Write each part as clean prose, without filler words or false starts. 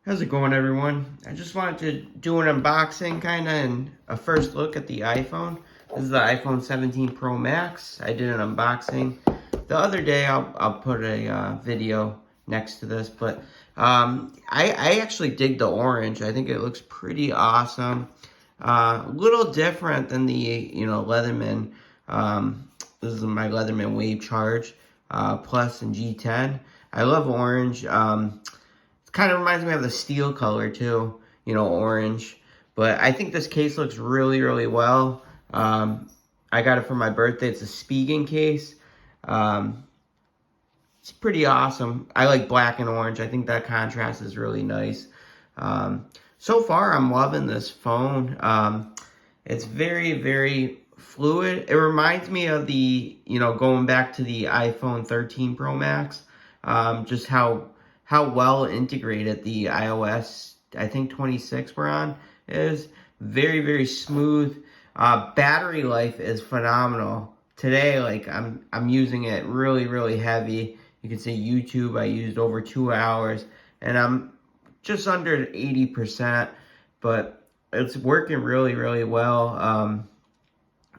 How's it going, everyone? I just wanted to do an unboxing kind of and a first look at the iPhone. This is the iPhone 17 Pro Max. I did an unboxing the other day. I'll put a video next to this, but I actually dig the orange. I think it looks pretty awesome. A little different than the Leatherman. This is my Leatherman Wave Charge Plus and G10. I love orange. Kind of reminds me of the steel color too, orange. But I think this case looks really, really well. I got it for my birthday. It's a Spigen case. It's pretty awesome. I like black and orange. I think that contrast is really nice. So far, I'm loving this phone. It's very, very fluid. It reminds me of the, going back to the iPhone 13 Pro Max. Just how well integrated the iOS, I think 26 we're on, is. Very, very smooth. Battery life is phenomenal. Today, I'm using it really, really heavy. You can see YouTube, I used over 2 hours, and I'm just under 80%, but it's working really, really well,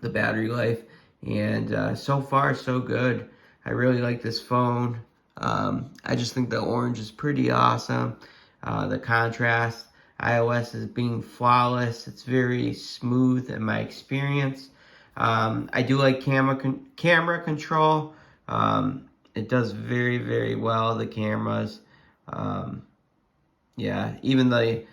the battery life, and so far, so good. I really like this phone. I just think the orange is pretty awesome. The contrast, iOS is being flawless. It's very smooth in my experience. I do like camera control. It does very, very well, the cameras. Yeah, even the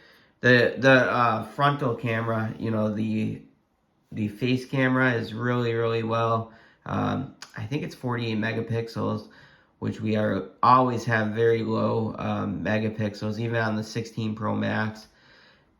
frontal camera, the face camera is really, really well. I think it's 48 megapixels, which we always have very low megapixels, even on the 16 Pro Max.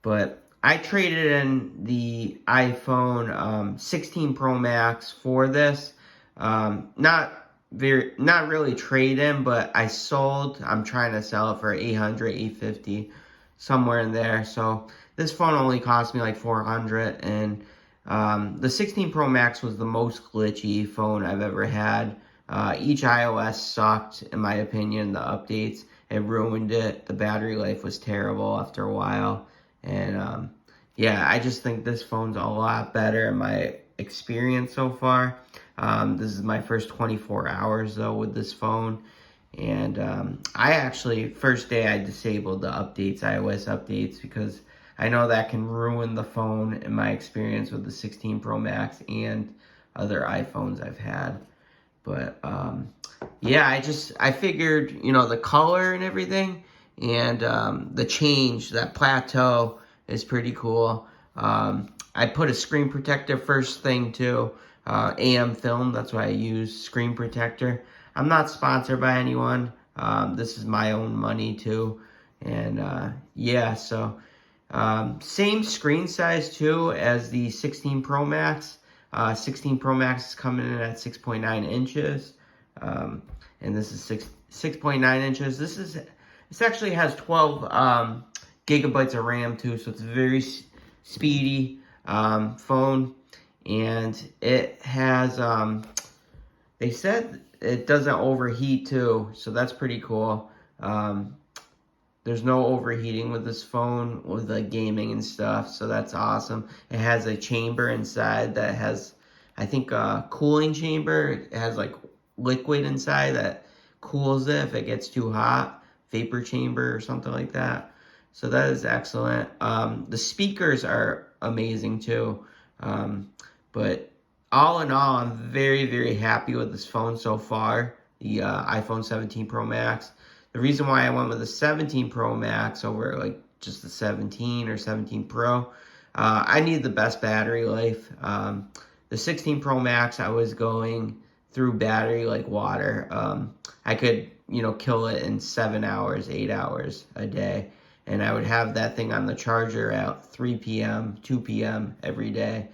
But I traded in the iPhone 16 Pro Max for this. Not really trade in, but I sold. I'm trying to sell it for 800, 850, somewhere in there. So this phone only cost me like 400, and the 16 Pro Max was the most glitchy phone I've ever had. Each iOS sucked, in my opinion. The updates, it ruined it. The battery life was terrible after a while. And yeah, I just think this phone's a lot better in my experience so far. This is my first 24 hours, though, with this phone. And I actually, first day, I disabled the updates, iOS updates, because I know that can ruin the phone in my experience with the 16 Pro Max and other iPhones I've had. But yeah, I figured, the color and everything, and the change, that plateau is pretty cool. I put a screen protector first thing too. AM film, that's why I use screen protector. I'm not sponsored by anyone. This is my own money too. And yeah, so same screen size too as the 16 Pro Max. 16 Pro Max is coming in at 6.9 inches, and this is 6.9 inches. This actually has 12 gigabytes of RAM too, so it's a very speedy phone, and it has they said it doesn't overheat too, so that's pretty cool. There's no overheating with this phone with like gaming and stuff, so that's awesome. It has a chamber inside that has, I think, a cooling chamber. It has like liquid inside that cools it if it gets too hot, vapor chamber or something like that. So that is excellent. The speakers are amazing too. But all in all, I'm very, very happy with this phone so far, the iPhone 17 Pro Max. The reason why I went with the 17 Pro Max over like just the 17 or 17 Pro, I need the best battery life. The 16 Pro Max, I was going through battery like water. I could, kill it in 7 hours, 8 hours a day. And I would have that thing on the charger at 3 p.m., 2 p.m. every day.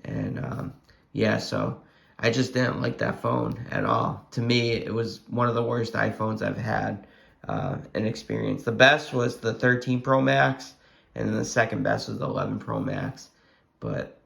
And yeah, so I just didn't like that phone at all. To me, it was one of the worst iPhones I've had an experience. The best was the 13 Pro Max, and then the second best was the 11 Pro Max. But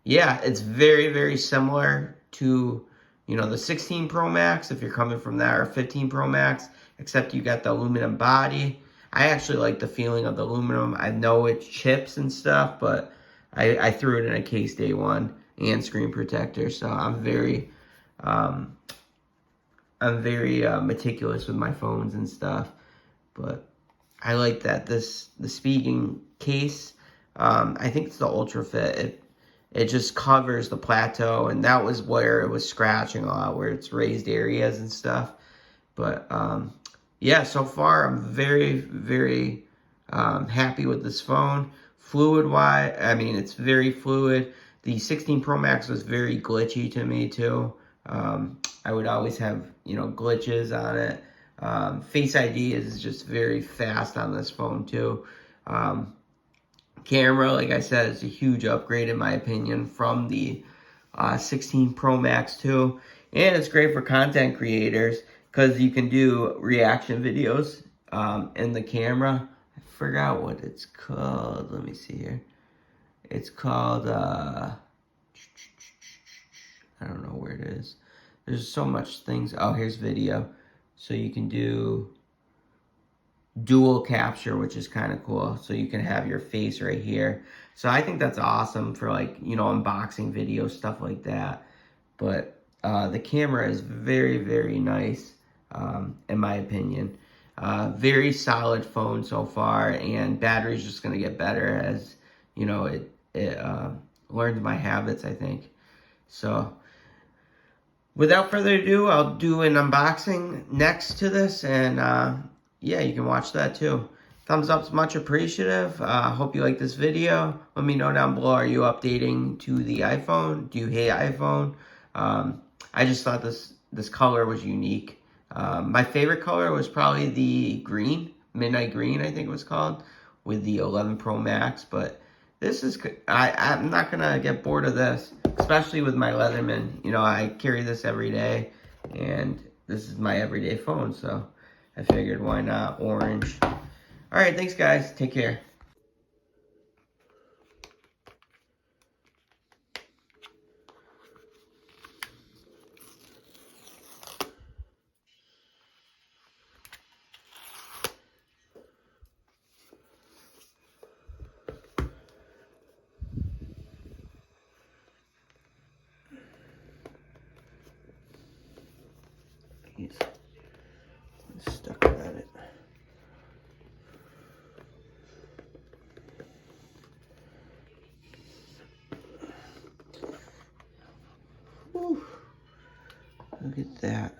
yeah, it's very, very similar to, the 16 Pro Max, if you're coming from that, or 15 Pro Max, except you got the aluminum body. I actually like the feeling of the aluminum. I know it chips and stuff, but I threw it in a case day one and screen protector, so um, I'm very meticulous with my phones and stuff. But I like that the speaking case. I think it's the Ultra Fit. It just covers the plateau, and that was where it was scratching a lot, where it's raised areas and stuff. But yeah, so far I'm very happy with this phone. Fluid wise, I mean, it's very fluid. The 16 Pro Max was very glitchy to me too. I would always have, glitches on it. Face ID is just very fast on this phone too. Camera, like I said, is a huge upgrade in my opinion from the 16 Pro Max too. And it's great for content creators because you can do reaction videos in the camera. I forgot what it's called. Let me see here. It's called, I don't know where it is. There's so much things. Oh, here's video. So you can do dual capture, which is kind of cool. So you can have your face right here. So I think that's awesome for like, unboxing videos, stuff like that. But the camera is very nice, in my opinion. Very solid phone so far, and battery's just going to get better as, it learns my habits, I think. So without further ado, I'll do an unboxing next to this, and yeah, you can watch that too. Thumbs up's much appreciative. Hope you like this video. Let me know down below, are you updating to the iPhone? Do you hate iPhone? I just thought this color was unique. My favorite color was probably the green, midnight green, I think it was called, with the 11 Pro Max, but this is, I'm not gonna get bored of this, especially with my Leatherman. I carry this every day, and this is my everyday phone, so I figured why not orange. All right, thanks guys, take care. He's stuck at it. Whew. Look at that.